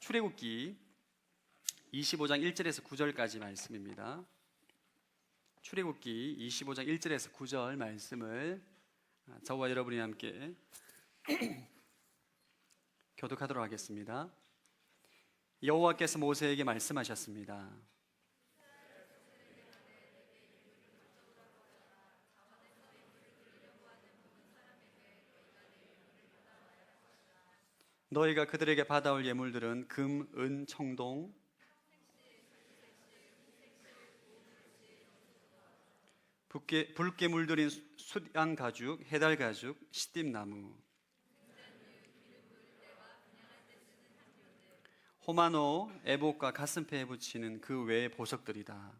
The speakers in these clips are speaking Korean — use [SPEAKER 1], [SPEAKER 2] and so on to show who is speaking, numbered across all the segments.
[SPEAKER 1] 출애굽기 25장 1절에서 9절까지 말씀입니다. 출애굽기 25장 1절에서 9절 말씀을 저와 여러분이 함께 교독하도록 하겠습니다. 여호와께서 모세에게 말씀하셨습니다. 너희가 그들에게 받아올 예물들은 금, 은, 청동, 붉게 물들인 숫양 가죽, 해달 가죽, 시띠나무, 호마노, 에봇과 가슴패에 붙이는 그 외의 보석들이다.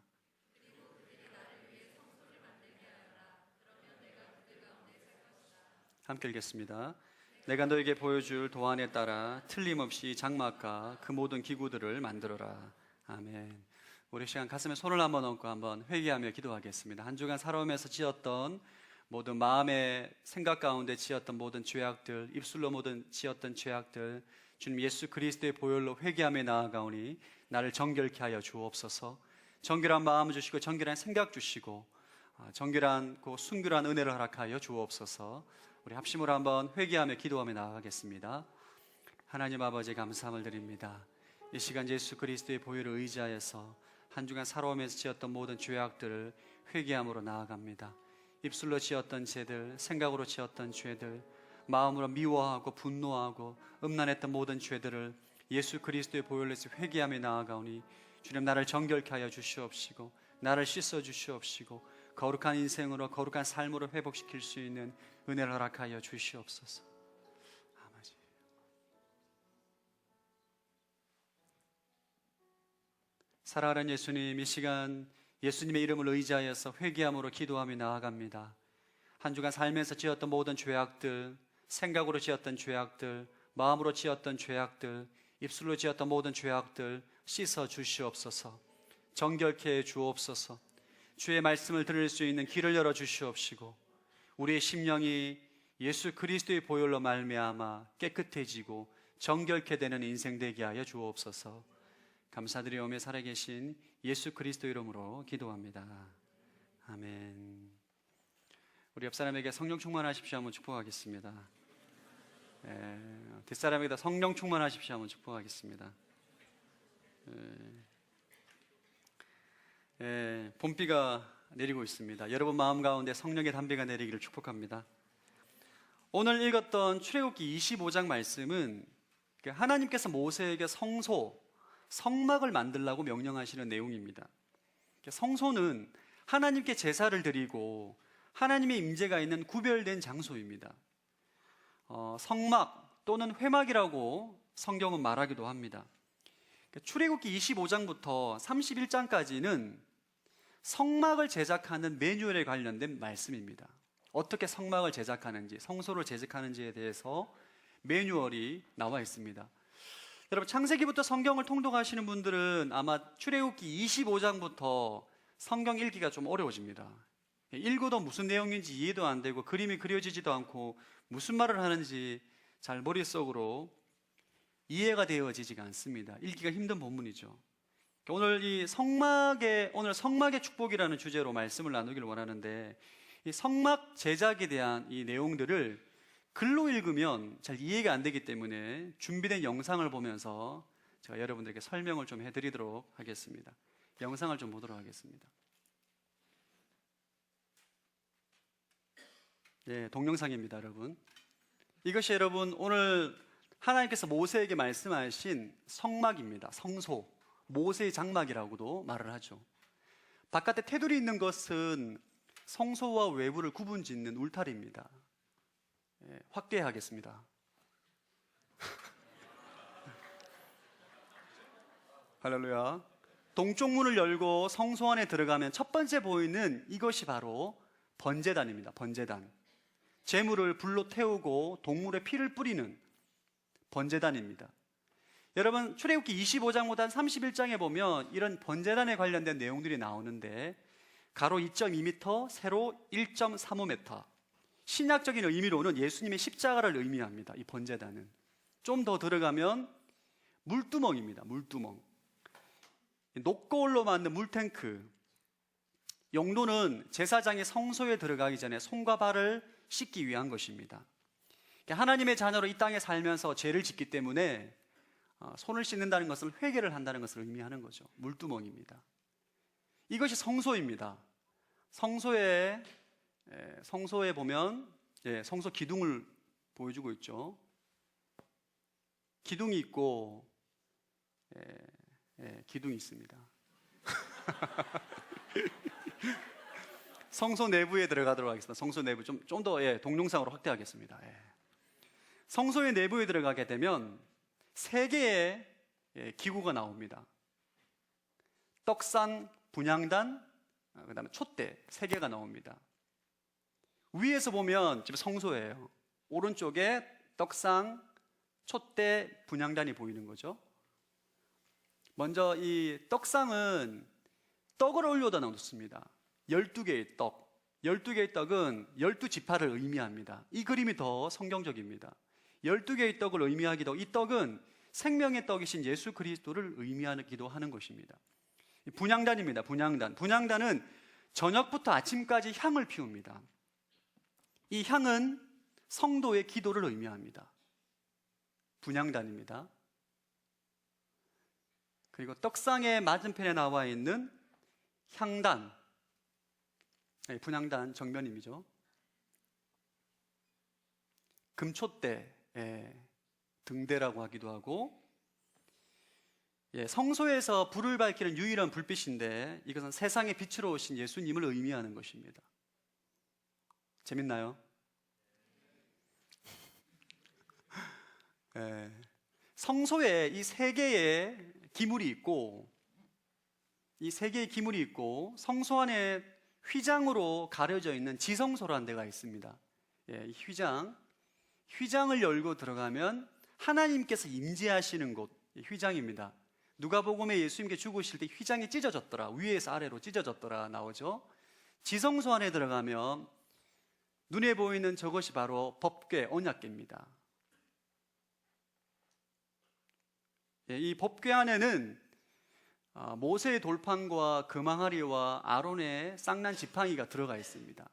[SPEAKER 1] 함께 읽겠습니다. 내가 너에게 보여줄 도안에 따라 틀림없이 장막과 그 모든 기구들을 만들어라. 아멘. 우리 시간 가슴에 손을 한번 얹고 한번 회개하며 기도하겠습니다. 한 주간 살아오면서 지었던 모든 마음의 생각 가운데 지었던 모든 죄악들, 입술로 모든 지었던 죄악들, 주님 예수 그리스도의 보혈로 회개하며 나아가오니 나를 정결케 하여 주옵소서. 정결한 마음을 주시고 정결한 생각 주시고 정결한 순결한 은혜를 허락하여 주옵소서. 우리 합심으로 한번 회개하며 기도하며 나아가겠습니다. 하나님 아버지 감사함을 드립니다. 이 시간 예수 그리스도의 보혈을 의지하여서 한 주간 살아오면서 지었던 모든 죄악들을 회개함으로 나아갑니다. 입술로 지었던 죄들, 생각으로 지었던 죄들, 마음으로 미워하고 분노하고 음란했던 모든 죄들을 예수 그리스도의 보혈로 회개하며 나아가오니 주님 나를 정결케 하여 주시옵시고 나를 씻어 주시옵시고 거룩한 인생으로 거룩한 삶으로 회복시킬 수 있는 은혜를 허락하여 주시옵소서. 아버지. 사랑하는 예수님, 이 시간 예수님의 이름을 의지하여서 회개함으로 기도하며 나아갑니다. 한 주간 살면서 지었던 모든 죄악들, 생각으로 지었던 죄악들, 마음으로 지었던 죄악들, 입술로 지었던 모든 죄악들 씻어 주시옵소서. 정결케 해 주옵소서. 주의 말씀을 들을 수 있는 길을 열어 주시옵시고 우리의 심령이 예수 그리스도의 보혈로 말미암아 깨끗해지고 정결케 되는 인생 되게 하여 주옵소서. 감사드리오며 살아계신 예수 그리스도 이름으로 기도합니다. 아멘. 우리 옆 사람에게 성령 충만하십시오 한번 축복하겠습니다. 뒷사람에게다 성령 충만하십시오 한번 축복하겠습니다. 봄비가 내리고 있습니다. 여러분 마음 가운데 성령의 담비가 내리기를 축복합니다. 오늘 읽었던 출애굽기 25장 말씀은 하나님께서 모세에게 성막을 만들라고 명령하시는 내용입니다. 성소는 하나님께 제사를 드리고 하나님의 임재가 있는 구별된 장소입니다. 성막 또는 회막이라고 성경은 말하기도 합니다. 출애굽기 25장부터 31장까지는 성막을 제작하는 매뉴얼에 관련된 말씀입니다. 어떻게 성막을 제작하는지, 성소를 제작하는지에 대해서 매뉴얼이 나와 있습니다. 여러분 창세기부터 성경을 통독하시는 분들은 아마 출애굽기 25장부터 성경 읽기가 좀 어려워집니다. 읽어도 무슨 내용인지 이해도 안 되고 그림이 그려지지도 않고 무슨 말을 하는지 잘 머릿속으로 이해가 되어지지가 않습니다. 읽기가 힘든 본문이죠. 오늘 성막의 축복이라는 주제로 말씀을 나누기를 원하는데 이 성막 제작에 대한 이 내용들을 글로 읽으면 잘 이해가 안 되기 때문에 준비된 영상을 보면서 제가 여러분들에게 설명을 좀 해드리도록 하겠습니다. 영상을 좀 보도록 하겠습니다. 네, 동영상입니다, 여러분. 이것이 여러분 오늘 하나님께서 모세에게 말씀하신 성막입니다. 성소, 모세의 장막이라고도 말을 하죠. 바깥에 테두리 있는 것은 성소와 외부를 구분짓는 울타리입니다. 확대하겠습니다. 할렐루야. 동쪽 문을 열고 성소 안에 들어가면 첫 번째 보이는 이것이 바로 번제단입니다. 번제단. 제물을 불로 태우고 동물의 피를 뿌리는 번제단입니다. 여러분 출애굽기 25장보다 31장에 보면 이런 번제단에 관련된 내용들이 나오는데 가로 2.2m, 세로 1.35m. 신약적인 의미로는 예수님의 십자가를 의미합니다. 이 번제단은 좀 더 들어가면 물두멍입니다. 물두멍. 녹거울로 만든 물탱크. 용도는 제사장이 성소에 들어가기 전에 손과 발을 씻기 위한 것입니다. 하나님의 자녀로 이 땅에 살면서 죄를 짓기 때문에 손을 씻는다는 것은 회개를 한다는 것을 의미하는 거죠. 물두멍입니다. 이것이 성소입니다. 성소에 보면 성소 기둥을 보여주고 있죠. 기둥이 있고 기둥이 있습니다. 성소 내부에 들어가도록 하겠습니다. 성소 내부 좀 더 동영상으로 확대하겠습니다. 성소의 내부에 들어가게 되면 세 개의 기구가 나옵니다. 떡상, 분향단, 그다음에 촛대 세 개가 나옵니다. 위에서 보면 지금 성소예요. 오른쪽에 떡상, 촛대, 분향단이 보이는 거죠. 먼저 이 떡상은 떡을 올려다 놓습니다. 12개의 떡. 12개의 떡은 12지파를 의미합니다. 이 그림이 더 성경적입니다. 12개의 떡을 의미하기도, 이 떡은 생명의 떡이신 예수 그리스도를 의미하기도 하는 것입니다. 분향단입니다. 분향단은 저녁부터 아침까지 향을 피웁니다. 이 향은 성도의 기도를 의미합니다. 분향단입니다. 그리고 떡상의 맞은편에 나와 있는 향단, 분향단 정면임이죠. 금촛대, 등대라고 하기도 하고, 성소에서 불을 밝히는 유일한 불빛인데 이것은 세상의 빛으로 오신 예수님을 의미하는 것입니다. 재밌나요? 성소에 이 세 개의 기물이 있고, 성소 안에 휘장으로 가려져 있는 지성소라는 데가 있습니다. 이 휘장을 열고 들어가면 하나님께서 임재하시는 곳, 휘장입니다. 누가복음에 예수님께 죽으실 때 휘장이 찢어졌더라, 위에서 아래로 찢어졌더라 나오죠. 지성소 안에 들어가면 눈에 보이는 저것이 바로 법궤, 언약궤입니다. 이 법궤 안에는 모세의 돌판과 금항아리와 아론의 쌍난 지팡이가 들어가 있습니다.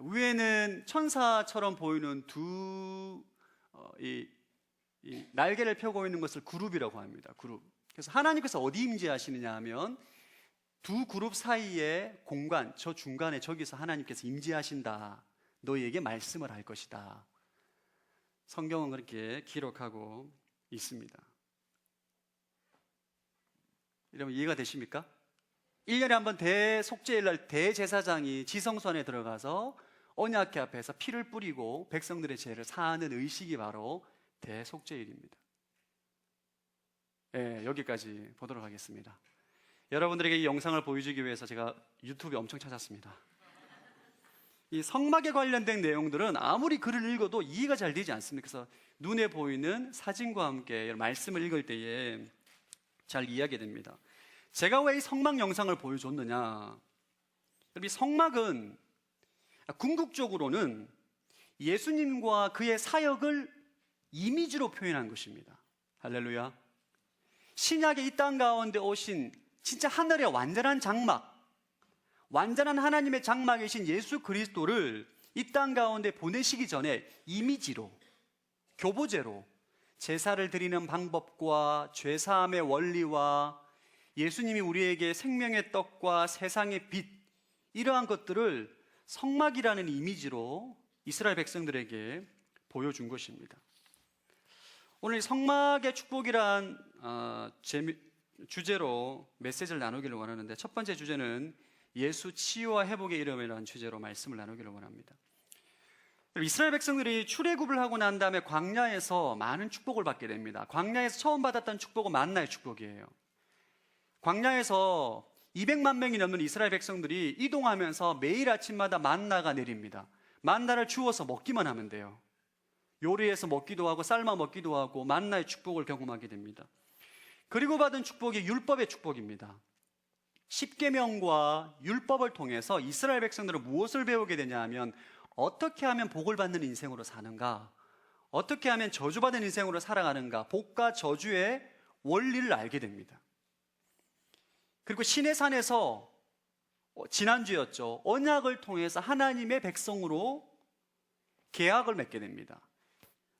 [SPEAKER 1] 위에는 천사처럼 보이는 이 날개를 펴고 있는 것을 그룹이라고 합니다. 그룹. 그래서 하나님께서 어디 임재하시느냐 하면 두 그룹 사이의 공간, 저 중간에 저기서 하나님께서 임재하신다. 너희에게 말씀을 할 것이다. 성경은 그렇게 기록하고 있습니다. 여러분 이해가 되십니까? 1년에 한 번 대속죄일 날 대제사장이 지성소 안에 들어가서 언약궤 앞에서 피를 뿌리고 백성들의 죄를 사하는 의식이 바로 대속죄일입니다. 여기까지 보도록 하겠습니다. 여러분들에게 이 영상을 보여주기 위해서 제가 유튜브에 엄청 찾았습니다. 이 성막에 관련된 내용들은 아무리 글을 읽어도 이해가 잘 되지 않습니다. 그래서 눈에 보이는 사진과 함께 말씀을 읽을 때에 잘 이해하게 됩니다. 제가 왜 이 성막 영상을 보여줬느냐? 이 성막은 궁극적으로는 예수님과 그의 사역을 이미지로 표현한 것입니다. 할렐루야. 신약의 이 땅 가운데 오신 진짜 하늘의 완전한 장막, 완전한 하나님의 장막이신 예수 그리스도를 이 땅 가운데 보내시기 전에 이미지로, 교보제로 제사를 드리는 방법과 죄사함의 원리와 예수님이 우리에게 생명의 떡과 세상의 빛, 이러한 것들을 성막이라는 이미지로 이스라엘 백성들에게 보여준 것입니다. 오늘 성막의 축복이란 주제로 메시지를 나누기를 원하는데, 첫 번째 주제는 예수 치유와 회복의 이름이라는 주제로 말씀을 나누기를 원합니다. 이스라엘 백성들이 출애굽을 하고 난 다음에 광야에서 많은 축복을 받게 됩니다. 광야에서 처음 받았던 축복은 만나의 축복이에요. 광야에서 200만 명이 넘는 이스라엘 백성들이 이동하면서 매일 아침마다 만나가 내립니다. 만나를 주워서 먹기만 하면 돼요. 요리해서 먹기도 하고 삶아 먹기도 하고 만나의 축복을 경험하게 됩니다. 그리고 받은 축복이 율법의 축복입니다. 십계명과 율법을 통해서 이스라엘 백성들은 무엇을 배우게 되냐 하면, 어떻게 하면 복을 받는 인생으로 사는가, 어떻게 하면 저주받은 인생으로 살아가는가, 복과 저주의 원리를 알게 됩니다. 그리고 시내산에서 지난주였죠, 언약을 통해서 하나님의 백성으로 계약을 맺게 됩니다.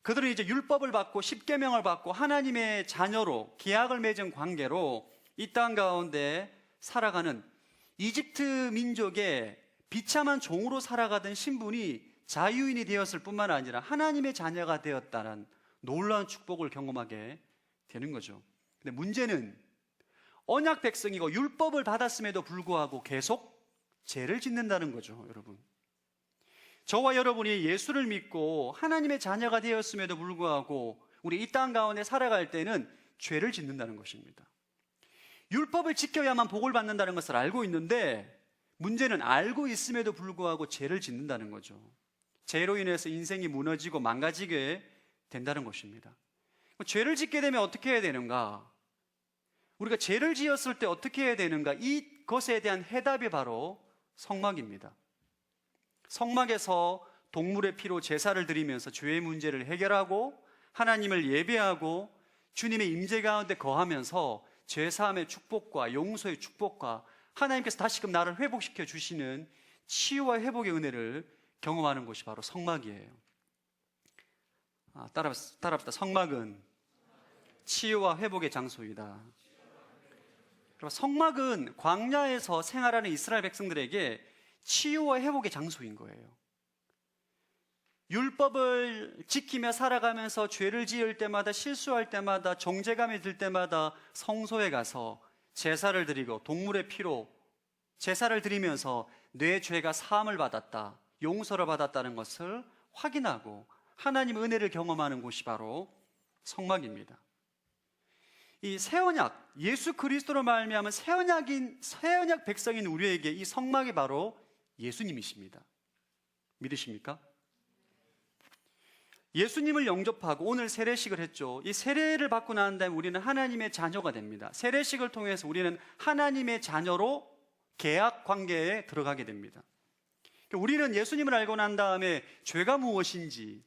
[SPEAKER 1] 그들은 이제 율법을 받고 십계명을 받고 하나님의 자녀로 계약을 맺은 관계로 이 땅 가운데 살아가는 이집트 민족의 비참한 종으로 살아가던 신분이 자유인이 되었을 뿐만 아니라 하나님의 자녀가 되었다는 놀라운 축복을 경험하게 되는 거죠. 근데 문제는 언약 백성이고 율법을 받았음에도 불구하고 계속 죄를 짓는다는 거죠, 여러분. 저와 여러분이 예수를 믿고 하나님의 자녀가 되었음에도 불구하고 우리 이 땅 가운데 살아갈 때는 죄를 짓는다는 것입니다. 율법을 지켜야만 복을 받는다는 것을 알고 있는데 문제는 알고 있음에도 불구하고 죄를 짓는다는 거죠. 죄로 인해서 인생이 무너지고 망가지게 된다는 것입니다. 죄를 짓게 되면 어떻게 해야 되는가? 우리가 죄를 지었을 때 어떻게 해야 되는가? 이것에 대한 해답이 바로 성막입니다. 성막에서 동물의 피로 제사를 드리면서 죄의 문제를 해결하고 하나님을 예배하고 주님의 임재 가운데 거하면서 죄사함의 축복과 용서의 축복과 하나님께서 다시금 나를 회복시켜 주시는 치유와 회복의 은혜를 경험하는 곳이 바로 성막이에요. 따라합시다. 성막은 치유와 회복의 장소이다. 성막은 광야에서 생활하는 이스라엘 백성들에게 치유와 회복의 장소인 거예요. 율법을 지키며 살아가면서 죄를 지을 때마다, 실수할 때마다, 정죄감이 들 때마다 성소에 가서 제사를 드리고 동물의 피로 제사를 드리면서 내 죄가 사함을 받았다, 용서를 받았다는 것을 확인하고 하나님의 은혜를 경험하는 곳이 바로 성막입니다. 이 새언약, 예수 그리스도로 말미암은 새언약 백성인 우리에게 이 성막이 바로 예수님이십니다. 믿으십니까? 예수님을 영접하고 오늘 세례식을 했죠. 이 세례를 받고 난 다음에 우리는 하나님의 자녀가 됩니다. 세례식을 통해서 우리는 하나님의 자녀로 계약 관계에 들어가게 됩니다. 우리는 예수님을 알고 난 다음에 죄가 무엇인지,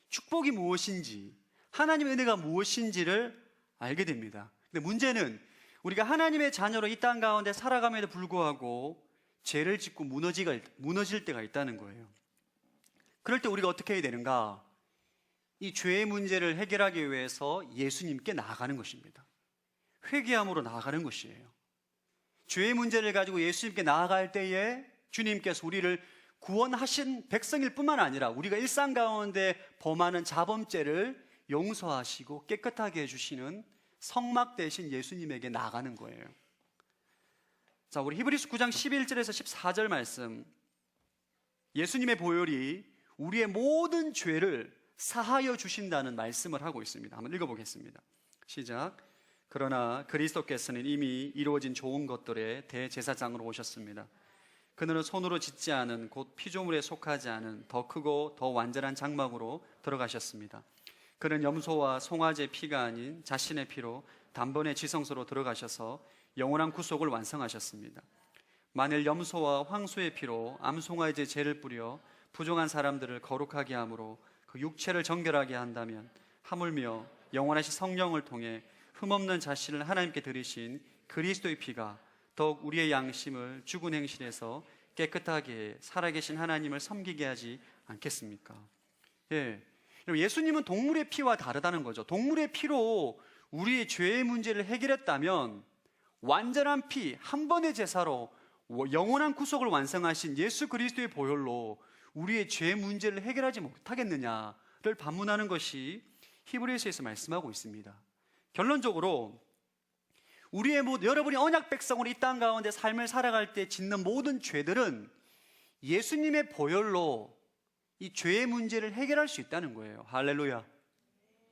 [SPEAKER 1] 축복이 무엇인지, 하나님의 은혜가 무엇인지를 알게 됩니다. 근데 문제는 우리가 하나님의 자녀로 이 땅 가운데 살아감에도 불구하고 죄를 짓고 무너질 때가 있다는 거예요. 그럴 때 우리가 어떻게 해야 되는가? 이 죄의 문제를 해결하기 위해서 예수님께 나아가는 것입니다. 회개함으로 나아가는 것이에요. 죄의 문제를 가지고 예수님께 나아갈 때에 주님께서 우리를 구원하신 백성일 뿐만 아니라 우리가 일상 가운데 범하는 자범죄를 용서하시고 깨끗하게 해주시는 성막 대신 예수님에게 나아가는 거예요. 자, 우리 히브리서 9장 11절에서 14절 말씀, 예수님의 보혈이 우리의 모든 죄를 사하여 주신다는 말씀을 하고 있습니다. 한번 읽어보겠습니다. 시작. 그러나 그리스도께서는 이미 이루어진 좋은 것들의 대제사장으로 오셨습니다. 그는 손으로 짓지 않은, 곧 피조물에 속하지 않은 더 크고 더 완전한 장막으로 들어가셨습니다. 그는 염소와 송아지의 피가 아닌 자신의 피로 단번에 지성소로 들어가셔서 영원한 구속을 완성하셨습니다. 만일 염소와 황소의 피로 암송아지의 죄를 뿌려 부정한 사람들을 거룩하게 함으로 그 육체를 정결하게 한다면 하물며 영원하신 성령을 통해 흠없는 자신을 하나님께 드리신 그리스도의 피가 더욱 우리의 양심을 죽은 행실에서 깨끗하게 살아계신 하나님을 섬기게 하지 않겠습니까? 예수님은 동물의 피와 다르다는 거죠. 동물의 피로 우리의 죄의 문제를 해결했다면 완전한 피, 한 번의 제사로 영원한 구속을 완성하신 예수 그리스도의 보혈로 우리의 죄 문제를 해결하지 못하겠느냐를 반문하는 것이 히브리서에서 말씀하고 있습니다. 결론적으로 여러분이 언약 백성으로 이 땅 가운데 삶을 살아갈 때 짓는 모든 죄들은 예수님의 보혈로 이 죄의 문제를 해결할 수 있다는 거예요. 할렐루야.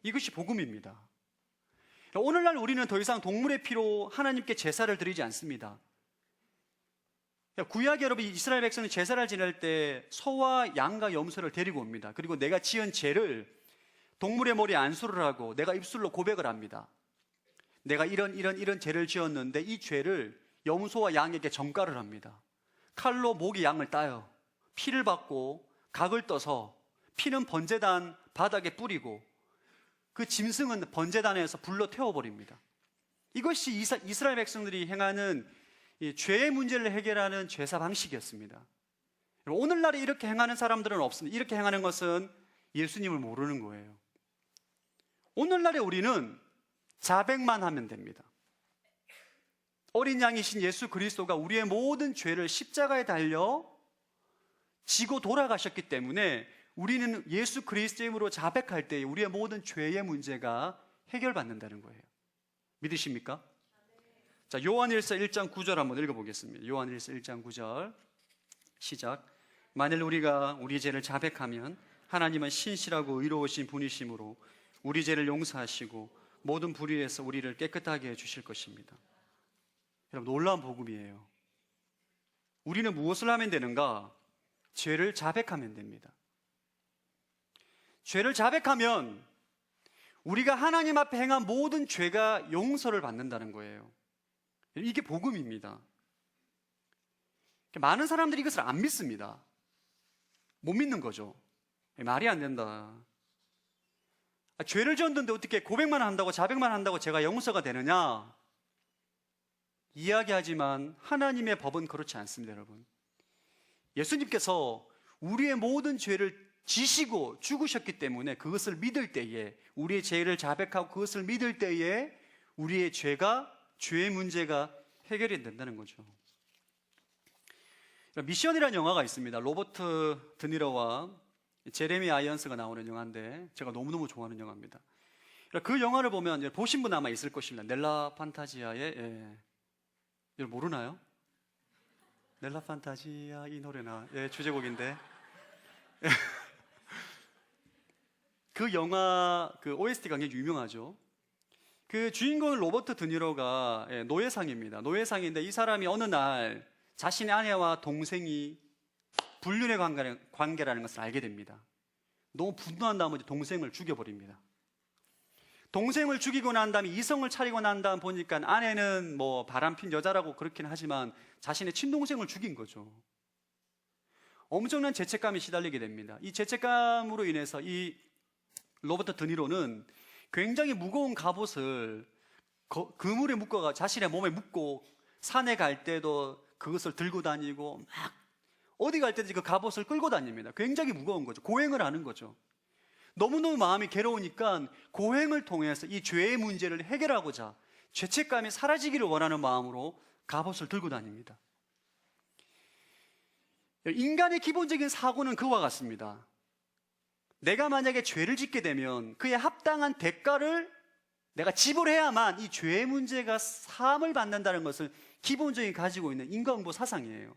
[SPEAKER 1] 이것이 복음입니다. 오늘날 우리는 더 이상 동물의 피로 하나님께 제사를 드리지 않습니다. 구약 여러분, 이스라엘 백성은 제사를 지낼 때 소와 양과 염소를 데리고 옵니다. 그리고 내가 지은 죄를 동물의 머리에 안수를 하고 내가 입술로 고백을 합니다. 내가 이런 죄를 지었는데 이 죄를 염소와 양에게 전가를 합니다. 칼로 목이 양을 따요. 피를 받고 각을 떠서 피는 번제단 바닥에 뿌리고 그 짐승은 번제단에서 불로 태워버립니다. 이것이 이스라엘 백성들이 행하는 이 죄의 문제를 해결하는 제사 방식이었습니다. 오늘날에 이렇게 행하는 사람들은 없습니다. 이렇게 행하는 것은 예수님을 모르는 거예요. 오늘날에 우리는 자백만 하면 됩니다. 어린 양이신 예수 그리스도가 우리의 모든 죄를 십자가에 달려 지고 돌아가셨기 때문에 우리는 예수 그리스도의 이름으로 자백할 때 우리의 모든 죄의 문제가 해결받는다는 거예요. 믿으십니까? 자, 요한일서 1장 9절 한번 읽어보겠습니다. 요한일서 1장 9절 시작. 만일 우리가 우리 죄를 자백하면 하나님은 신실하고 의로우신 분이시므로 우리 죄를 용서하시고 모든 불의에서 우리를 깨끗하게 해주실 것입니다. 여러분, 놀라운 복음이에요. 우리는 무엇을 하면 되는가? 죄를 자백하면 됩니다. 죄를 자백하면 우리가 하나님 앞에 행한 모든 죄가 용서를 받는다는 거예요. 이게 복음입니다. 많은 사람들이 이것을 안 믿습니다. 못 믿는 거죠. 말이 안 된다. 죄를 지었는데 어떻게 고백만 한다고 자백만 한다고 제가 용서가 되느냐? 이야기하지만 하나님의 법은 그렇지 않습니다, 여러분. 예수님께서 우리의 모든 죄를 지시고 죽으셨기 때문에 그것을 믿을 때에, 우리의 죄를 자백하고 그것을 믿을 때에 우리의 죄의 문제가 해결이 된다는 거죠. 미션이라는 영화가 있습니다. 로버트 드니로와 제레미 아이언스가 나오는 영화인데 제가 너무너무 좋아하는 영화입니다. 그 영화를 보면 보신 분 아마 있을 것입니다. 넬라 판타지아의 여러분 모르나요? 넬라 판타지아 이 노래나 주제곡인데 그 영화 그 OST가 굉장히 유명하죠. 그 주인공은 로버트 드니로가 노예상입니다. 노예상인데 이 사람이 어느 날 자신의 아내와 동생이 불륜의 관계라는 것을 알게 됩니다. 너무 분노한 나머지 동생을 죽여버립니다. 동생을 죽이고 난 다음에 이성을 차리고 난 다음 보니까 아내는 뭐 바람핀 여자라고 그렇긴 하지만 자신의 친동생을 죽인 거죠. 엄청난 죄책감이 시달리게 됩니다. 이 죄책감으로 인해서 이 로버트 드니로는 굉장히 무거운 갑옷을 그물에 묶어가 자신의 몸에 묶고 산에 갈 때도 그것을 들고 다니고 막 어디 갈 때든지 그 갑옷을 끌고 다닙니다. 굉장히 무거운 거죠. 고행을 하는 거죠. 너무너무 마음이 괴로우니까 고행을 통해서 이 죄의 문제를 해결하고자 죄책감이 사라지기를 원하는 마음으로 갑옷을 들고 다닙니다. 인간의 기본적인 사고는 그와 같습니다. 내가 만약에 죄를 짓게 되면 그에 합당한 대가를 내가 지불해야만 이 죄의 문제가 사함을 받는다는 것을 기본적인 가지고 있는 인간공부 사상이에요.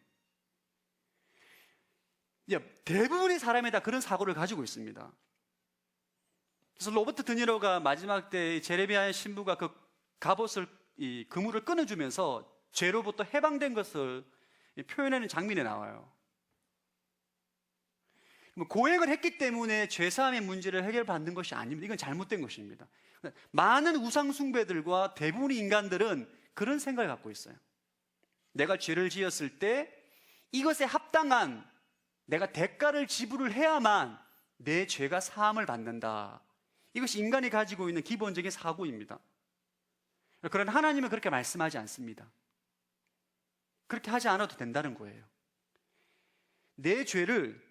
[SPEAKER 1] 대부분의 사람이 다 그런 사고를 가지고 있습니다. 그래서 로버트 드니로가 마지막 때 제레미야의 신부가 그 갑옷을 이 그물을 끊어주면서 죄로부터 해방된 것을 표현하는 장면이 나와요. 고행을 했기 때문에 죄사함의 문제를 해결받는 것이 아닙니다. 이건 잘못된 것입니다. 많은 우상숭배들과 대부분의 인간들은 그런 생각을 갖고 있어요. 내가 죄를 지었을 때 이것에 합당한 내가 대가를 지불을 해야만 내 죄가 사함을 받는다. 이것이 인간이 가지고 있는 기본적인 사고입니다. 그러나 하나님은 그렇게 말씀하지 않습니다. 그렇게 하지 않아도 된다는 거예요. 내 죄를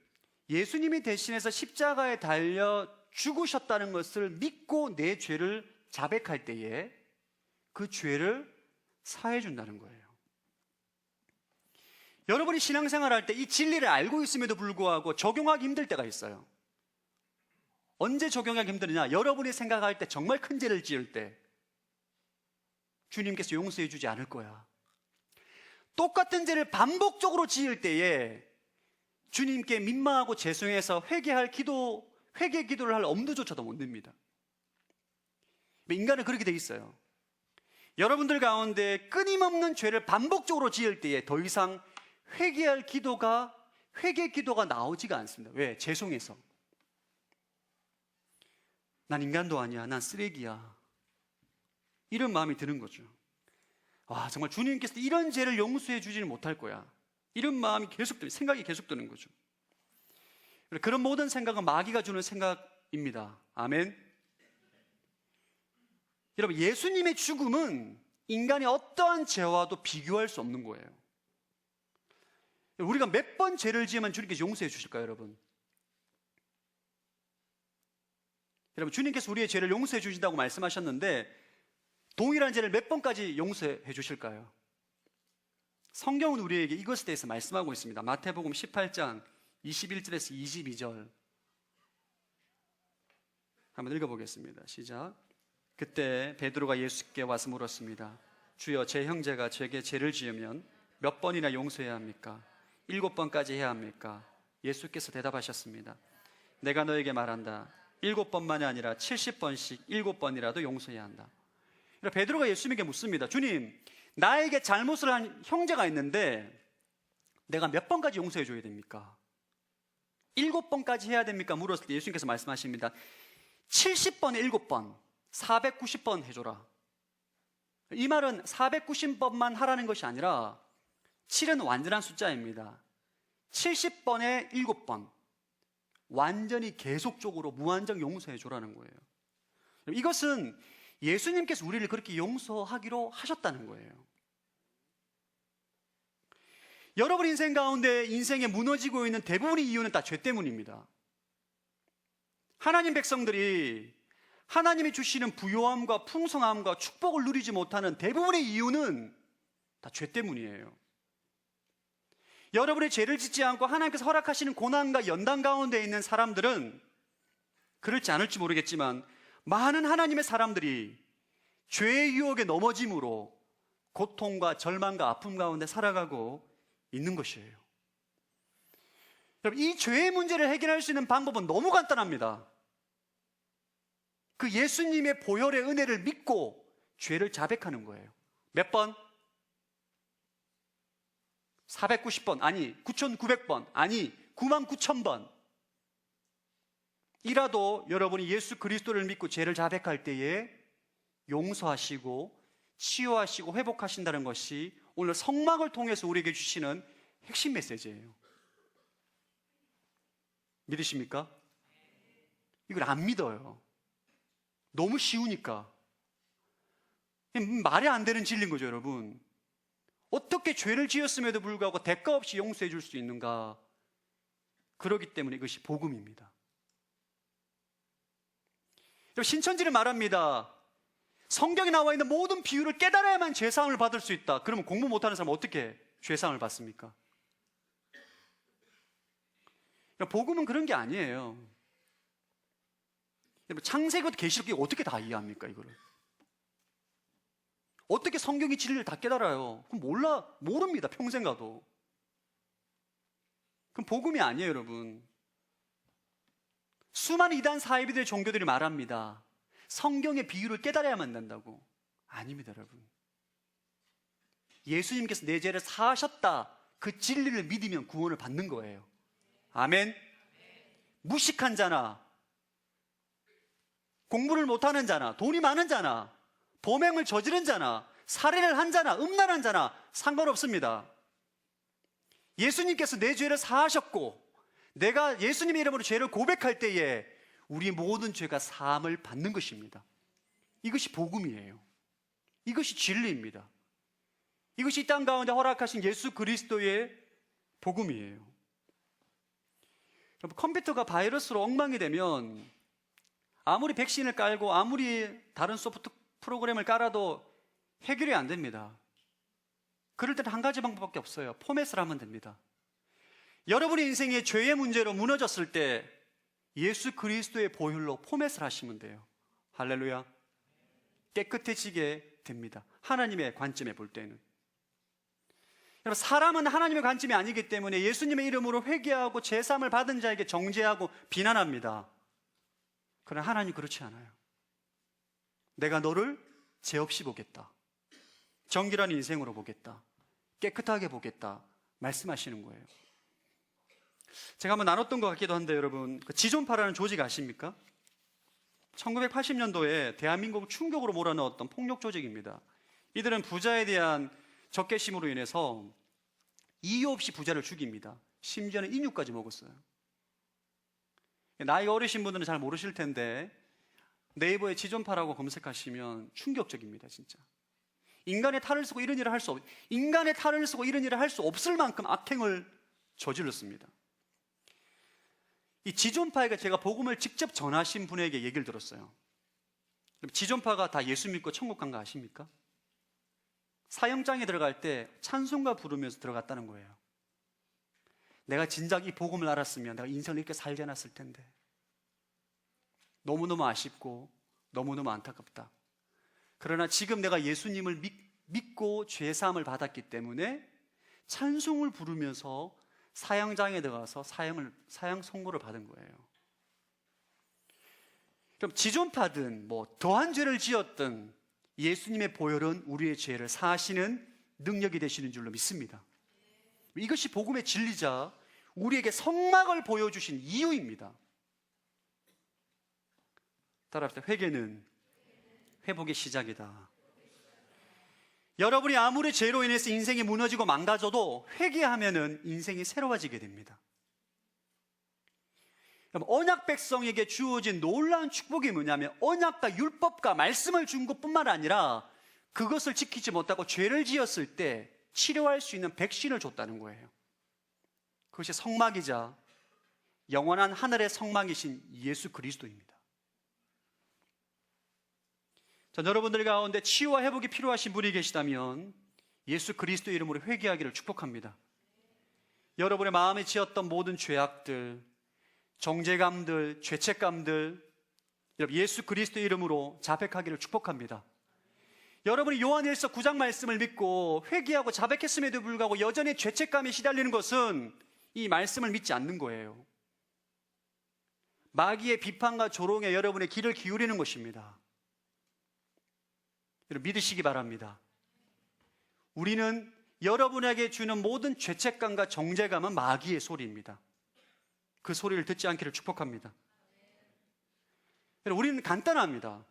[SPEAKER 1] 예수님이 대신해서 십자가에 달려 죽으셨다는 것을 믿고 내 죄를 자백할 때에 그 죄를 사해 준다는 거예요. 여러분이 신앙생활 할 때 이 진리를 알고 있음에도 불구하고 적용하기 힘들 때가 있어요. 언제 적용하기 힘드느냐? 여러분이 생각할 때 정말 큰 죄를 지을 때 주님께서 용서해 주지 않을 거야. 똑같은 죄를 반복적으로 지을 때에 주님께 민망하고 죄송해서 회개 기도를 할 엄두조차도 못 냅니다. 인간은 그렇게 돼 있어요. 여러분들 가운데 끊임없는 죄를 반복적으로 지을 때에 더 이상 회개 기도가 나오지가 않습니다. 왜? 죄송해서. 난 인간도 아니야. 난 쓰레기야. 이런 마음이 드는 거죠. 와, 정말 주님께서 이런 죄를 용서해 주지는 못할 거야. 이런 마음이 생각이 계속 드는 거죠. 그런 모든 생각은 마귀가 주는 생각 입니다. 아멘. 여러분, 예수님의 죽음은 인간의 어떠한 죄와도 비교할 수 없는 거예요. 우리가 몇 번 죄를 지으면 주님께서 용서해 주실까요, 여러분? 여러분, 주님께서 우리의 죄를 용서해 주신다고 말씀하셨는데 동일한 죄를 몇 번까지 용서해 주실까요? 성경은 우리에게 이것에 대해서 말씀하고 있습니다. 마태복음 18장 21절에서 22절 한번 읽어보겠습니다. 시작. 그때 베드로가 예수께 와서 물었습니다. 주여, 제 형제가 제게 죄를 지으면 몇 번이나 용서해야 합니까? 7번까지 해야 합니까? 예수께서 대답하셨습니다. 내가 너에게 말한다. 7번만이 아니라 70번씩 7번이라도 용서해야 한다. 베드로가 예수님에게 묻습니다. 주님, 나에게 잘못을 한 형제가 있는데 내가 몇 번까지 용서해 줘야 됩니까? 7번까지 해야 됩니까? 물었을 때 예수님께서 말씀하십니다. 70번에 7번, 490번 해줘라. 이 말은 490번만 하라는 것이 아니라 7은 완전한 숫자입니다. 70번에 7번, 완전히 계속적으로 무한정 용서해 줘라는 거예요. 이것은 예수님께서 우리를 그렇게 용서하기로 하셨다는 거예요. 여러분 인생 가운데 인생에 무너지고 있는 대부분의 이유는 다 죄 때문입니다. 하나님 백성들이 하나님이 주시는 부요함과 풍성함과 축복을 누리지 못하는 대부분의 이유는 다 죄 때문이에요. 여러분의 죄를 짓지 않고 하나님께서 허락하시는 고난과 연단 가운데 있는 사람들은 그럴지 않을지 모르겠지만 많은 하나님의 사람들이 죄의 유혹에 넘어짐으로 고통과 절망과 아픔 가운데 살아가고 있는 것이에요. 여러분, 이 죄의 문제를 해결할 수 있는 방법은 너무 간단합니다. 그 예수님의 보혈의 은혜를 믿고 죄를 자백하는 거예요. 몇 번? 490번, 아니 9,900번, 아니 99,000번 이라도 여러분이 예수 그리스도를 믿고 죄를 자백할 때에 용서하시고 치유하시고 회복하신다는 것이 오늘 성막을 통해서 우리에게 주시는 핵심 메시지예요. 믿으십니까? 이걸 안 믿어요. 너무 쉬우니까. 말이 안 되는 진리인 거죠, 여러분. 어떻게 죄를 지었음에도 불구하고 대가 없이 용서해 줄 수 있는가? 그렇기 때문에 이것이 복음입니다. 신천지를 말합니다. 성경에 나와 있는 모든 비유를 깨달아야만 죄사함을 받을 수 있다. 그러면 공부 못하는 사람은 어떻게 죄사함을 받습니까? 복음은 그런 게 아니에요. 창세기부터 계시록이 어떻게 다 이해합니까, 이거를? 어떻게 성경의 진리를 다 깨달아요? 그럼 모릅니다, 평생 가도. 그럼 복음이 아니에요, 여러분. 수많은 이단 사이비들 종교들이 말합니다. 성경의 비유를 깨달아야만 된다고. 아닙니다, 여러분. 예수님께서 내 죄를 사하셨다. 그 진리를 믿으면 구원을 받는 거예요. 아멘. 무식한 자나 공부를 못하는 자나 돈이 많은 자나 범행을 저지른 자나 살인을 한 자나 음란한 자나 상관없습니다. 예수님께서 내 죄를 사하셨고 내가 예수님의 이름으로 죄를 고백할 때에 우리 모든 죄가 사함을 받는 것입니다. 이것이 복음이에요. 이것이 진리입니다. 이것이 이 땅 가운데 허락하신 예수 그리스도의 복음이에요. 컴퓨터가 바이러스로 엉망이 되면 아무리 백신을 깔고 아무리 다른 소프트 프로그램을 깔아도 해결이 안 됩니다. 그럴 때는 한 가지 방법밖에 없어요. 포맷을 하면 됩니다. 여러분의 인생의 죄의 문제로 무너졌을 때 예수 그리스도의 보혈로 포맷을 하시면 돼요. 할렐루야. 깨끗해지게 됩니다. 하나님의 관점에 볼 때는. 여러분, 사람은 하나님의 관점이 아니기 때문에 예수님의 이름으로 회개하고 제사함을 받은 자에게 정죄하고 비난합니다. 그러나 하나님 그렇지 않아요. 내가 너를 죄 없이 보겠다. 정결한 인생으로 보겠다. 깨끗하게 보겠다. 말씀하시는 거예요. 제가 한번 나눴던 것 같기도 한데 여러분, 지존파라는 조직 아십니까? 1980년도에 대한민국을 충격으로 몰아넣었던 폭력 조직입니다. 이들은 부자에 대한 적개심으로 인해서 이유 없이 부자를 죽입니다. 심지어는 인육까지 먹었어요. 나이가 어리신 분들은 잘 모르실 텐데 네이버에 지존파라고 검색하시면 충격적입니다. 진짜 인간의 탈을 쓰고 이런 일을 할 수 인간의 탈을 쓰고 이런 일을 할 수 없을 만큼 악행을 저질렀습니다. 이 지존파에게 제가 복음을 직접 전하신 분에게 얘기를 들었어요. 지존파가 다 예수 믿고 천국 간 거 아십니까? 사형장에 들어갈 때 찬송가 부르면서 들어갔다는 거예요. 내가 진작 이 복음을 알았으면 내가 인생을 이렇게 살지 않았을 텐데. 너무너무 아쉽고 너무너무 안타깝다. 그러나 지금 내가 예수님을 믿고 죄사함을 받았기 때문에 찬송을 부르면서 사형장에 들어가서 사형 선고를 받은 거예요. 그럼 지존파든 더한 죄를 지었든 예수님의 보혈은 우리의 죄를 사하시는 능력이 되시는 줄로 믿습니다. 이것이 복음의 진리자 우리에게 성막을 보여주신 이유입니다. 따라합시다. 회개는 회복의 시작이다. 여러분이 아무리 죄로 인해서 인생이 무너지고 망가져도 회개하면은 인생이 새로워지게 됩니다. 언약 백성에게 주어진 놀라운 축복이 뭐냐면 언약과 율법과 말씀을 준 것뿐만 아니라 그것을 지키지 못하고 죄를 지었을 때 치료할 수 있는 백신을 줬다는 거예요. 그것이 성막이자 영원한 하늘의 성막이신 예수 그리스도입니다. 자, 여러분들 가운데 치유와 회복이 필요하신 분이 계시다면 예수 그리스도의 이름으로 회개하기를 축복합니다. 여러분의 마음에 지었던 모든 죄악들, 정죄감들, 죄책감들 예수 그리스도의 이름으로 자백하기를 축복합니다. 여러분이 요한일서 9장 말씀을 믿고 회개하고 자백했음에도 불구하고 여전히 죄책감에 시달리는 것은 이 말씀을 믿지 않는 거예요. 마귀의 비판과 조롱에 여러분의 귀를 기울이는 것입니다. 여러분 믿으시기 바랍니다. 우리는 여러분에게 주는 모든 죄책감과 정죄감은 마귀의 소리입니다. 그 소리를 듣지 않기를 축복합니다. 여러분 우리는 간단합니다.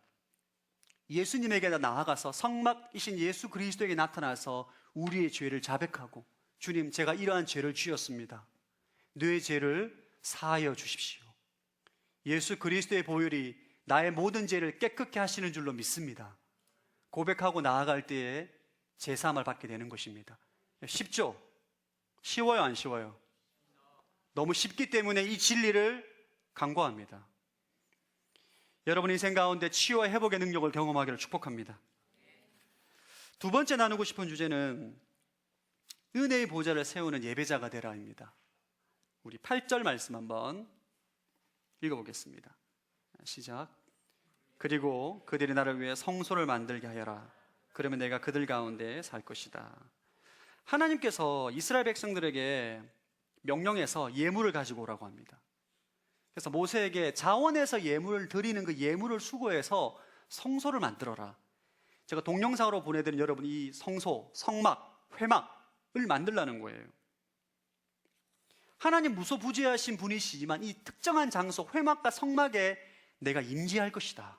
[SPEAKER 1] 예수님에게 나아가서 성막이신 예수 그리스도에게 나타나서 우리의 죄를 자백하고 주님 제가 이러한 죄를 지었습니다. 내 죄를 사하여 주십시오. 예수 그리스도의 보혈이 나의 모든 죄를 깨끗게 하시는 줄로 믿습니다. 고백하고 나아갈 때에 제사함을 받게 되는 것입니다. 쉽죠? 쉬워요 안 쉬워요? 너무 쉽기 때문에 이 진리를 강구합니다. 여러분 인생 가운데 치유와 회복의 능력을 경험하기를 축복합니다. 두 번째 나누고 싶은 주제는 은혜의 보좌를 세우는 예배자가 되라입니다. 우리 8절 말씀 한번 읽어보겠습니다. 시작. 그리고 그들이 나를 위해 성소를 만들게 하여라. 그러면 내가 그들 가운데 살 것이다. 하나님께서 이스라엘 백성들에게 명령해서 예물을 가지고 오라고 합니다. 그래서 모세에게 자원에서 예물을 드리는 그 예물을 수거해서 성소를 만들어라. 제가 동영상으로 보내드린 여러분 이 성소, 성막, 회막을 만들라는 거예요. 하나님 무소부지하신 분이시지만 이 특정한 장소, 회막과 성막에 내가 임재할 것이다.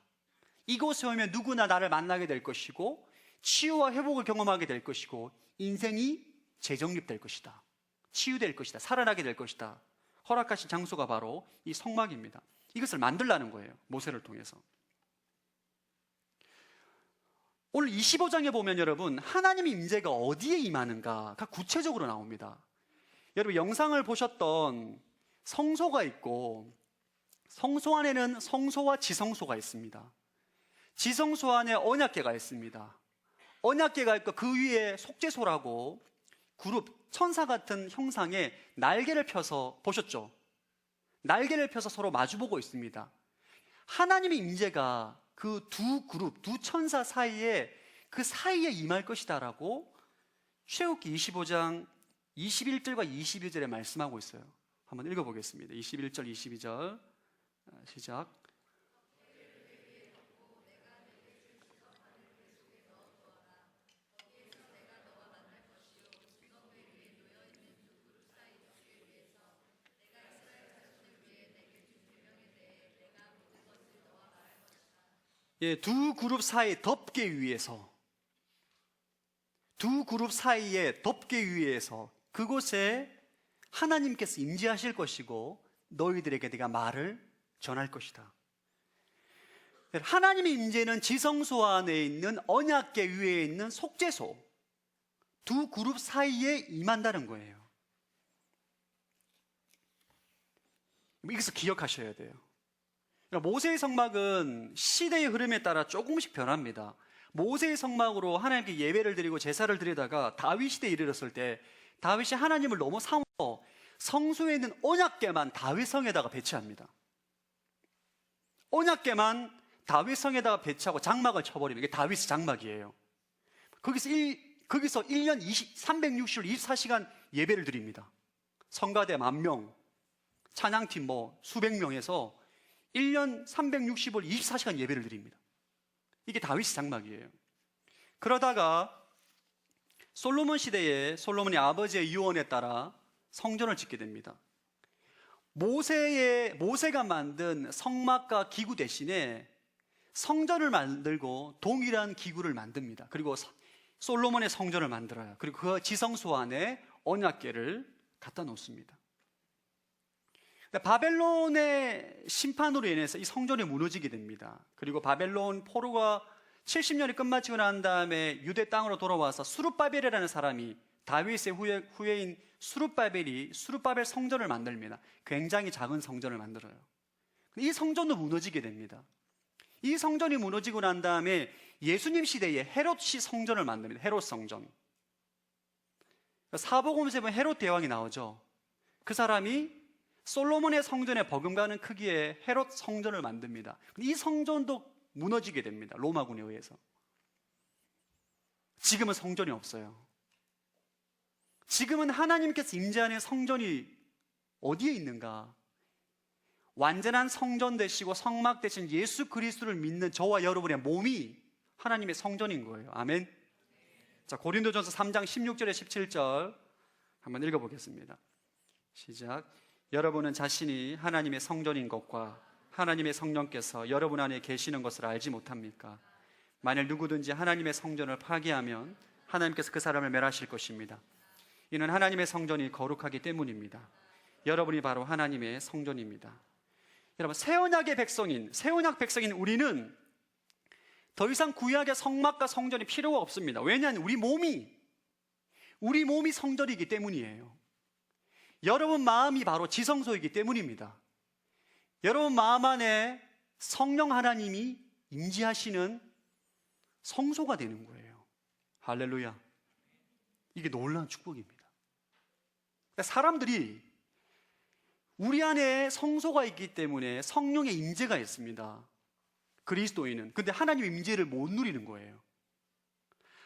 [SPEAKER 1] 이곳에 오면 누구나 나를 만나게 될 것이고 치유와 회복을 경험하게 될 것이고 인생이 재정립될 것이다. 치유될 것이다. 살아나게 될 것이다. 허락하신 장소가 바로 이 성막입니다. 이것을 만들라는 거예요. 모세를 통해서. 오늘 25장에 보면 여러분 하나님의 임재가 어디에 임하는가가 구체적으로 나옵니다. 여러분 영상을 보셨던 성소가 있고 성소 안에는 성소와 지성소가 있습니다. 지성소 안에 언약궤가 있습니다. 언약궤가 있고 그 위에 속죄소라고 그룹 천사 같은 형상의 날개를 펴서 보셨죠? 날개를 펴서 서로 마주보고 있습니다. 하나님의 임재가 그 두 그룹, 두 천사 사이에 그 사이에 임할 것이다라고 출애굽기 25장 21절과 22절에 말씀하고 있어요. 한번 읽어보겠습니다. 21절, 22절 시작. 두 그룹 사이에 덮개 위에서 두 그룹 사이에 덮개 위에서 그곳에 하나님께서 임재하실 것이고 너희들에게 내가 말을 전할 것이다. 하나님의 임재는 지성소 안에 있는 언약궤 위에 있는 속죄소, 두 그룹 사이에 임한다는 거예요. 이것을 기억하셔야 돼요. 모세의 성막은 시대의 흐름에 따라 조금씩 변합니다. 모세의 성막으로 하나님께 예배를 드리고 제사를 드리다가 다윗 시대에 이르렀을 때 다윗이 하나님을 너무 사모해서 성소에 있는 언약궤만 다윗 성에다가 배치합니다. 언약궤만 다윗 성에다가 배치하고 장막을 쳐버리면 이게 다윗의 장막이에요. 거기서 1년 360일 24시간 예배를 드립니다. 성가대 10,000명, 찬양팀 수백 명에서 1년 360일 24시간 예배를 드립니다. 이게 다윗의 장막이에요. 그러다가 솔로몬 시대에 솔로몬의 아버지의 유언에 따라 성전을 짓게 됩니다. 모세가 만든 성막과 기구 대신에 성전을 만들고 동일한 기구를 만듭니다. 그리고 솔로몬의 성전을 만들어요. 그리고 그 지성소 안에 언약궤를 갖다 놓습니다. 바벨론의 심판으로 인해서 이 성전이 무너지게 됩니다. 그리고 바벨론 포로가 70년이 끝마치고 난 다음에 유대 땅으로 돌아와서 수룹바벨이라는 사람이 다윗의 후예인 수룹바벨 성전을 만듭니다. 굉장히 작은 성전을 만들어요. 이 성전도 무너지게 됩니다. 이 성전이 무너지고 난 다음에 예수님 시대에 헤롯이 성전을 만듭니다. 헤롯 성전. 사복음서에 보면 헤롯 대왕이 나오죠. 그 사람이 솔로몬의 성전에 버금가는 크기의 헤롯 성전을 만듭니다. 이 성전도 무너지게 됩니다. 로마군에 의해서. 지금은 성전이 없어요. 지금은 하나님께서 임재하는 성전이 어디에 있는가? 완전한 성전 되시고 성막 되신 예수 그리스도를 믿는 저와 여러분의 몸이 하나님의 성전인 거예요. 아멘. 자, 고린도전서 3장 16절에 17절 한번 읽어보겠습니다. 시작. 여러분은 자신이 하나님의 성전인 것과 하나님의 성령께서 여러분 안에 계시는 것을 알지 못합니까? 만일 누구든지 하나님의 성전을 파괴하면 하나님께서 그 사람을 멸하실 것입니다. 이는 하나님의 성전이 거룩하기 때문입니다. 여러분이 바로 하나님의 성전입니다. 여러분, 새언약 백성인 우리는 더 이상 구약의 성막과 성전이 필요가 없습니다. 왜냐하면 우리 몸이 성전이기 때문이에요. 여러분 마음이 바로 지성소이기 때문입니다. 여러분 마음 안에 성령 하나님이 임재하시는 성소가 되는 거예요. 할렐루야. 이게 놀라운 축복입니다. 사람들이 우리 안에 성소가 있기 때문에 성령의 임재가 있습니다. 그리스도인은. 근데 하나님의 임재를 못 누리는 거예요.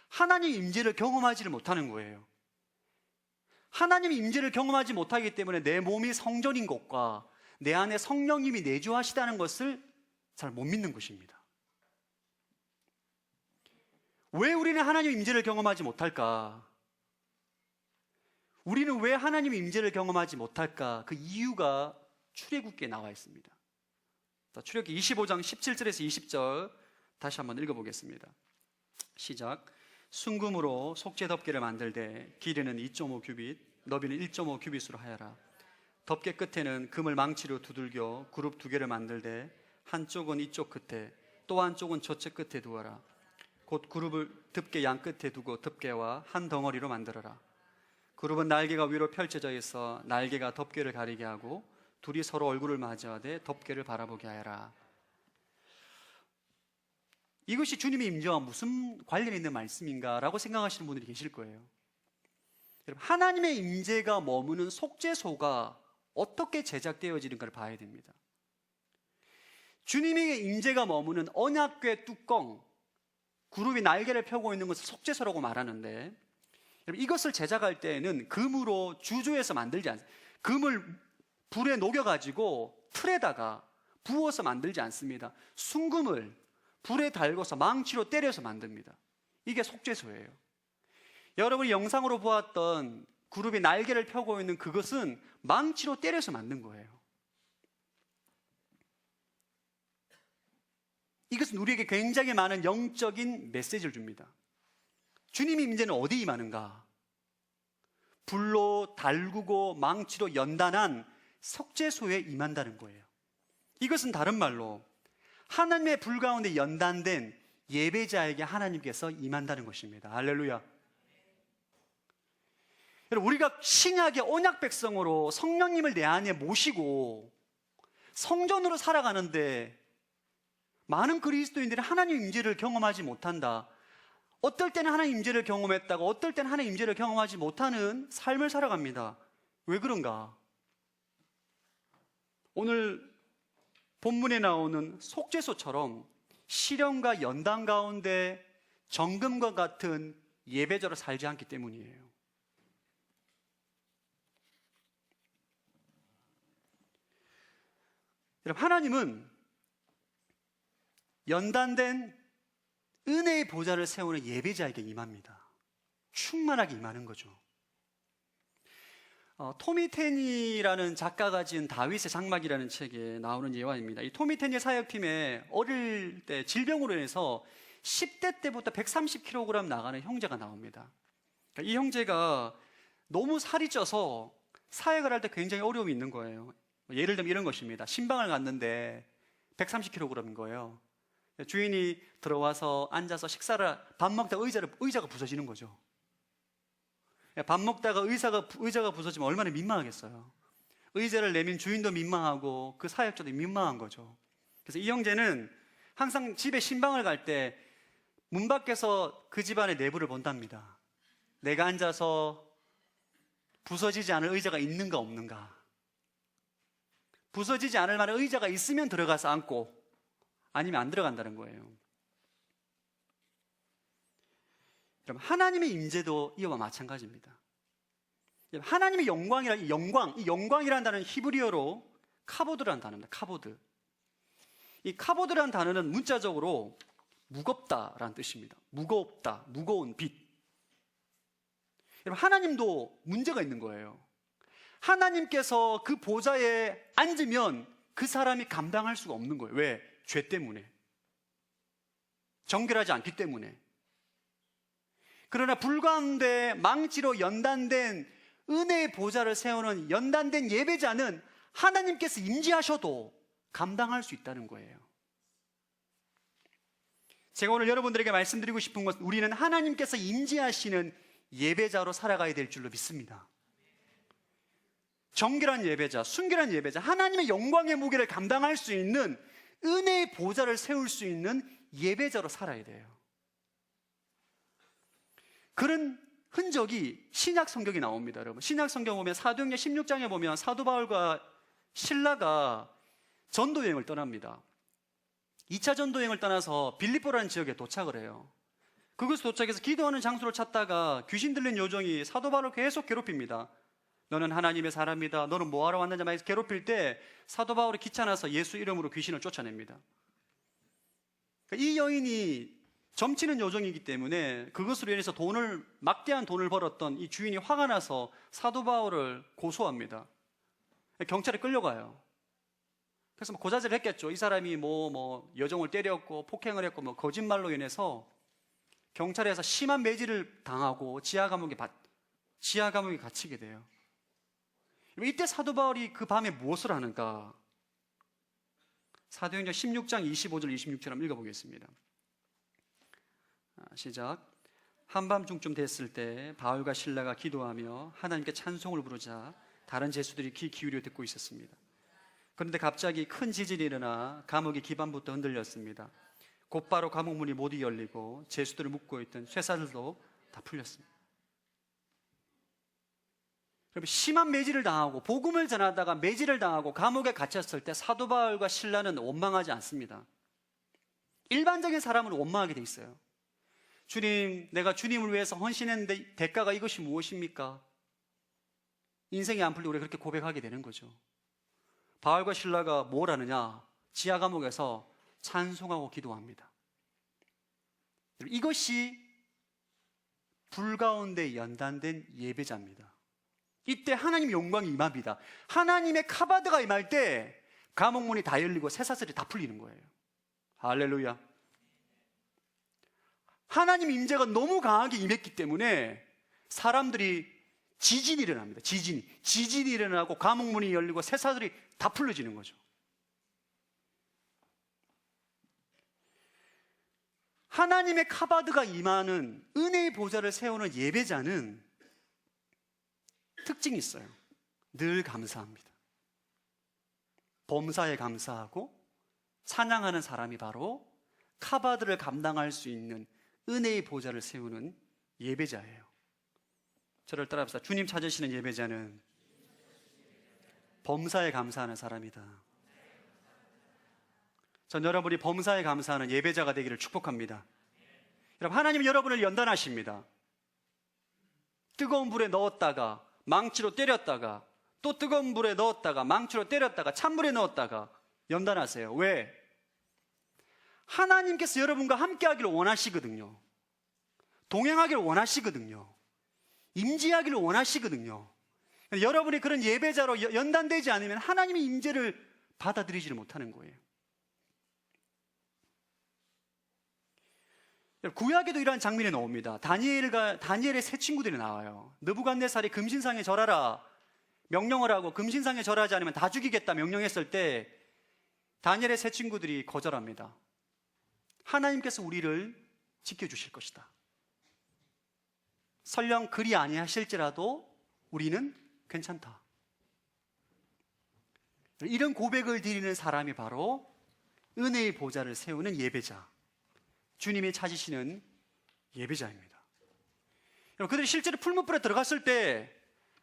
[SPEAKER 1] 하나님의 임재를 경험하지를 못하는 거예요. 하나님의 임재를 경험하지 못하기 때문에 내 몸이 성전인 것과 내 안에 성령님이 내주하시다는 것을 잘 못 믿는 것입니다. 왜 우리는 하나님의 임재를 경험하지 못할까? 우리는 왜 하나님의 임재를 경험하지 못할까? 그 이유가 출애굽기에 나와 있습니다. 자, 출애굽기 25장 17절에서 20절 다시 한번 읽어보겠습니다. 시작. 순금으로 속죄 덮개를 만들되 길이는 2.5 규빗, 너비는 1.5 규빗으로 하여라. 덮개 끝에는 금을 망치로 두들겨 그룹 2개를 만들되 한쪽은 이쪽 끝에 또 한쪽은 저쪽 끝에 두어라. 곧 그룹을 덮개 양 끝에 두고 덮개와 한 덩어리로 만들어라. 그룹은 날개가 위로 펼쳐져 있어 날개가 덮개를 가리게 하고 둘이 서로 얼굴을 마주하되 덮개를 바라보게 하여라. 이것이 주님의 임재와 무슨 관련이 있는 말씀인가 라고 생각하시는 분들이 계실 거예요. 여러분, 하나님의 임재가 머무는 속죄소가 어떻게 제작되어지는가를 봐야 됩니다. 주님의 임재가 머무는 언약궤 뚜껑, 그룹이 날개를 펴고 있는 것을 속죄소라고 말하는데, 여러분, 이것을 제작할 때에는 금으로 주조해서 만들지 않습니다. 금을 불에 녹여가지고 틀에다가 부어서 만들지 않습니다. 순금을 불에 달궈서 망치로 때려서 만듭니다. 이게 속죄소예요. 여러분이 영상으로 보았던 그룹이 날개를 펴고 있는 그것은 망치로 때려서 만든 거예요. 이것은 우리에게 굉장히 많은 영적인 메시지를 줍니다. 주님의 임재는 어디 임하는가? 불로 달구고 망치로 연단한 속죄소에 임한다는 거예요. 이것은 다른 말로 하나님의 불 가운데 연단된 예배자에게 하나님께서 임한다는 것입니다. 할렐루야. 여러분, 우리가 신약의 언약 백성으로 성령님을 내 안에 모시고 성전으로 살아가는데 많은 그리스도인들이 하나님 임재를 경험하지 못한다. 어떨 때는 하나님 임재를 경험했다고 어떨 때는 하나님 임재를 경험하지 못하는 삶을 살아갑니다. 왜 그런가? 오늘 본문에 나오는 속죄소처럼 시련과 연단 가운데 정금과 같은 예배자로 살지 않기 때문이에요. 여러분, 하나님은 연단된 은혜의 보좌를 세우는 예배자에게 임합니다. 충만하게 임하는 거죠. 토미 테니라는 작가가 지은 다윗의 장막이라는 책에 나오는 예화입니다. 이 토미 테니 사역팀에 어릴 때 질병으로 인해서 10대 때부터 130kg 나가는 형제가 나옵니다. 이 형제가 너무 살이 쪄서 사역을 할 때 굉장히 어려움이 있는 거예요. 예를 들면 이런 것입니다. 신방을 갔는데 130kg인 거예요. 주인이 들어와서 앉아서 밥 먹다가 의자가 부서지는 거죠. 밥 먹다가 의자가 부서지면 얼마나 민망하겠어요. 의자를 내민 주인도 민망하고 그 사역자도 민망한 거죠. 그래서 이 형제는 항상 집에 신방을 갈 때 문 밖에서 그 집안의 내부를 본답니다. 내가 앉아서 부서지지 않을 의자가 있는가 없는가. 부서지지 않을 만한 의자가 있으면 들어가서 앉고 아니면 안 들어간다는 거예요. 여러분, 하나님의 임재도 이와 마찬가지입니다. 하나님의 이 영광이라는 단어는 히브리어로 카보드라는 단어입니다. 카보드. 이 카보드라는 단어는 문자적으로 무겁다라는 뜻입니다. 무겁다, 무거운 빛. 여러분, 하나님도 문제가 있는 거예요. 하나님께서 그 보좌에 앉으면 그 사람이 감당할 수가 없는 거예요. 왜? 죄 때문에. 정결하지 않기 때문에. 그러나 불 가운데 망치로 연단된 은혜의 보좌를 세우는 연단된 예배자는 하나님께서 임재하셔도 감당할 수 있다는 거예요. 제가 오늘 여러분들에게 말씀드리고 싶은 것은 우리는 하나님께서 임재하시는 예배자로 살아가야 될 줄로 믿습니다. 정결한 예배자, 순결한 예배자, 하나님의 영광의 무게를 감당할 수 있는 은혜의 보좌를 세울 수 있는 예배자로 살아야 돼요. 그런 흔적이 신약 성경에 나옵니다. 여러분, 신약 성경 보면 사도행전 16장에 보면 사도 바울과 실라가 전도 여행을 떠납니다. 2차 전도 여행을 떠나서 빌립보라는 지역에 도착을 해요. 그곳에 도착해서 기도하는 장소를 찾다가 귀신 들린 요정이 사도 바울을 계속 괴롭힙니다. 너는 하나님의 사람이다. 너는 뭐하러 왔느냐 막 괴롭힐 때 사도 바울이 귀찮아서 예수 이름으로 귀신을 쫓아냅니다. 이 여인이 점치는 요정이기 때문에 그것으로 인해서 막대한 돈을 벌었던 이 주인이 화가 나서 사도 바울을 고소합니다. 경찰에 끌려가요. 그래서 고자질을 했겠죠. 이 사람이 여정을 때렸고 폭행을 했고 거짓말로 인해서 경찰에서 심한 매질을 당하고 지하 감옥에 갇히게 돼요. 이때 사도 바울이 그 밤에 무엇을 하는가? 사도행전 16장 25절 26절 한번 읽어보겠습니다. 시작. 한밤중쯤 됐을 때 바울과 실라가 기도하며 하나님께 찬송을 부르자 다른 제수들이 귀 기울여 듣고 있었습니다. 그런데 갑자기 큰 지진이 일어나 감옥의 기반부터 흔들렸습니다. 곧바로 감옥 문이 모두 열리고 제수들을 묶고 있던 쇠사슬도 다 풀렸습니다. 심한 매질을 당하고 복음을 전하다가 매질을 당하고 감옥에 갇혔을 때 사도 바울과 실라는 원망하지 않습니다. 일반적인 사람은 원망하게 돼 있어요. 주님, 내가 주님을 위해서 헌신했는데 대가가 이것이 무엇입니까? 인생이 안 풀리고 우리가 그렇게 고백하게 되는 거죠. 바울과 실라가 뭘 하느냐? 지하 감옥에서 찬송하고 기도합니다. 이것이 불 가운데 연단된 예배자입니다. 이때 하나님의 영광이 임합니다. 하나님의 카바드가 임할 때 감옥문이 다 열리고 쇠사슬이 다 풀리는 거예요. 할렐루야. 하나님 임재가 너무 강하게 임했기 때문에 사람들이 지진이 일어납니다. 지진이 일어나고 감옥문이 열리고 쇠사슬이 다 풀려지는 거죠. 하나님의 카바드가 임하는 은혜의 보좌를 세우는 예배자는 특징이 있어요. 늘 감사합니다. 범사에 감사하고 찬양하는 사람이 바로 카바드를 감당할 수 있는 은혜의 보좌를 세우는 예배자예요. 저를 따라합시다. 주님 찾으시는 예배자는 범사에 감사하는 사람이다. 전 여러분이 범사에 감사하는 예배자가 되기를 축복합니다. 여러분, 하나님은 여러분을 연단하십니다. 뜨거운 불에 넣었다가 망치로 때렸다가 또 뜨거운 불에 넣었다가 망치로 때렸다가 찬물에 넣었다가 연단하세요. 왜? 하나님께서 여러분과 함께 하기를 원하시거든요. 동행하기를 원하시거든요. 임재하기를 원하시거든요. 여러분이 그런 예배자로 연단되지 않으면 하나님의 임재를 받아들이지를 못하는 거예요. 구약에도 이러한 장면이 나옵니다. 다니엘의 세 친구들이 나와요. 느부갓네살이 금신상에 절하라 명령을 하고 금신상에 절하지 않으면 다 죽이겠다 명령했을 때 다니엘의 세 친구들이 거절합니다. 하나님께서 우리를 지켜주실 것이다. 설령 그리 아니하실지라도 우리는 괜찮다. 이런 고백을 드리는 사람이 바로 은혜의 보좌를 세우는 예배자, 주님이 찾으시는 예배자입니다. 그들이 실제로 풀무불에 들어갔을 때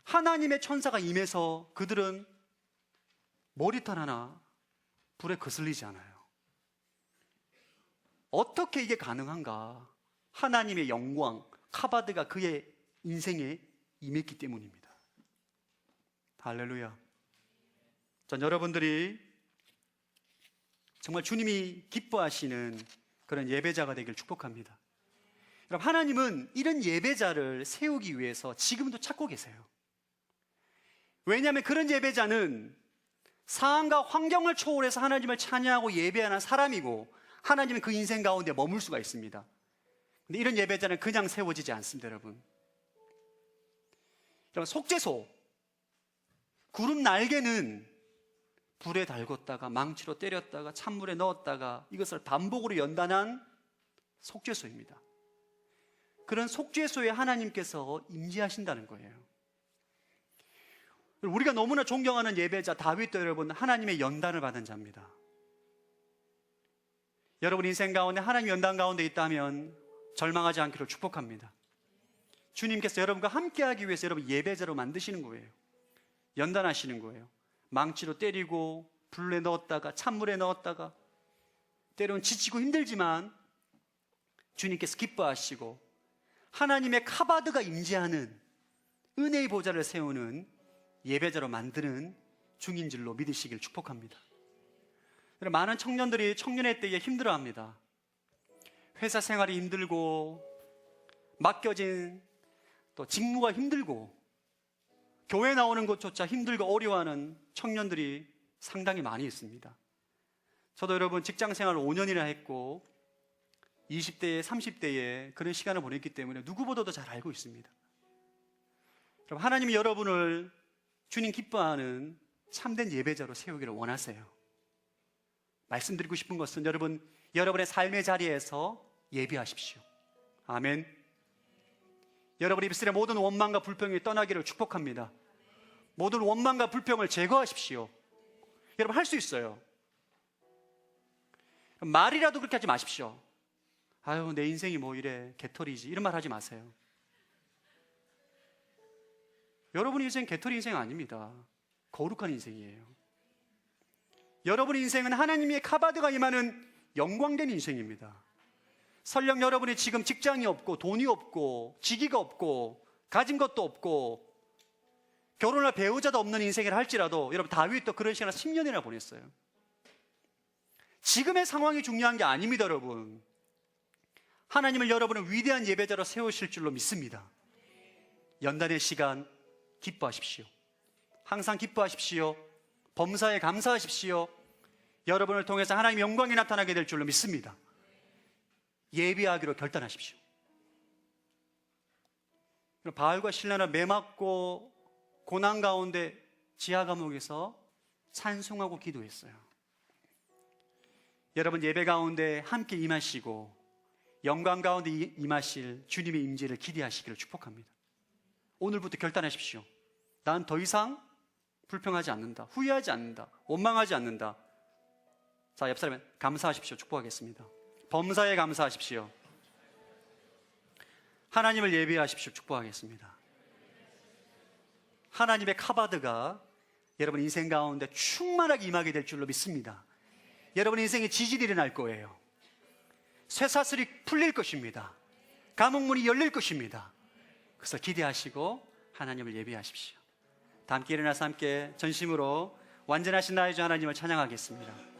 [SPEAKER 1] 하나님의 천사가 임해서 그들은 머리털 하나 불에 거슬리지 않아요. 어떻게 이게 가능한가? 하나님의 영광, 카바드가 그의 인생에 임했기 때문입니다. 할렐루야. 전 여러분들이 정말 주님이 기뻐하시는 그런 예배자가 되길 축복합니다. 여러분, 하나님은 이런 예배자를 세우기 위해서 지금도 찾고 계세요. 왜냐하면 그런 예배자는 상황과 환경을 초월해서 하나님을 찬양하고 예배하는 사람이고 하나님은 그 인생 가운데 머물 수가 있습니다. 근데 이런 예배자는 그냥 세워지지 않습니다. 여러분, 속죄소, 구름 날개는 불에 달궜다가 망치로 때렸다가 찬물에 넣었다가 이것을 반복으로 연단한 속죄소입니다. 그런 속죄소에 하나님께서 임재하신다는 거예요. 우리가 너무나 존경하는 예배자 다윗도 여러분, 하나님의 연단을 받은 자입니다. 여러분 인생 가운데 하나님 연단 가운데 있다면 절망하지 않기를 축복합니다. 주님께서 여러분과 함께하기 위해서 여러분 예배자로 만드시는 거예요. 연단하시는 거예요. 망치로 때리고 불에 넣었다가 찬물에 넣었다가 때로는 지치고 힘들지만 주님께서 기뻐하시고 하나님의 카바드가 임재하는 은혜의 보좌를 세우는 예배자로 만드는 중인 줄로 믿으시길 축복합니다. 많은 청년들이 청년의 때에 힘들어합니다. 회사 생활이 힘들고 맡겨진 또 직무가 힘들고 교회 나오는 것조차 힘들고 어려워하는 청년들이 상당히 많이 있습니다. 저도 여러분 직장 생활을 5년이나 했고 20대에 30대에 그런 시간을 보냈기 때문에 누구보다도 잘 알고 있습니다. 그럼 하나님이 여러분을 주님 기뻐하는 참된 예배자로 세우기를 원하세요. 말씀드리고 싶은 것은 여러분의 삶의 자리에서 예배하십시오. 아멘. 여러분 입술의 모든 원망과 불평이 떠나기를 축복합니다. 모든 원망과 불평을 제거하십시오. 여러분 할 수 있어요. 말이라도 그렇게 하지 마십시오. 아유, 내 인생이 뭐 이래 개털이지, 이런 말 하지 마세요. 여러분 인생 개털이 인생 아닙니다. 거룩한 인생이에요. 여러분의 인생은 하나님의 카바드가 임하는 영광된 인생입니다. 설령 여러분이 지금 직장이 없고 돈이 없고 직위가 없고 가진 것도 없고 결혼할 배우자도 없는 인생을 할지라도 여러분 다윗도 그런 시간을 10년이나 보냈어요. 지금의 상황이 중요한 게 아닙니다. 여러분, 하나님은 여러분을 위대한 예배자로 세우실 줄로 믿습니다. 연단의 시간 기뻐하십시오. 항상 기뻐하십시오. 범사에 감사하십시오. 여러분을 통해서 하나님의 영광이 나타나게 될 줄로 믿습니다. 예배하기로 결단하십시오. 바알과 신라는 매맞고 고난 가운데 지하 감옥에서 찬송하고 기도했어요. 여러분 예배 가운데 함께 임하시고 영광 가운데 임하실 주님의 임재를 기대하시기를 축복합니다. 오늘부터 결단하십시오. 난 더 이상 불평하지 않는다, 후회하지 않는다, 원망하지 않는다. 자, 옆 사람에 감사하십시오. 축복하겠습니다. 범사에 감사하십시오. 하나님을 예배하십시오. 축복하겠습니다. 하나님의 카바드가 여러분 인생 가운데 충만하게 임하게 될 줄로 믿습니다. 여러분 인생에 지진이 일어날 거예요. 쇠사슬이 풀릴 것입니다. 감옥문이 열릴 것입니다. 그래서 기대하시고 하나님을 예배하십시오. 다 함께 일어나서 함께 전심으로 완전하신 나의 주 하나님을 찬양하겠습니다.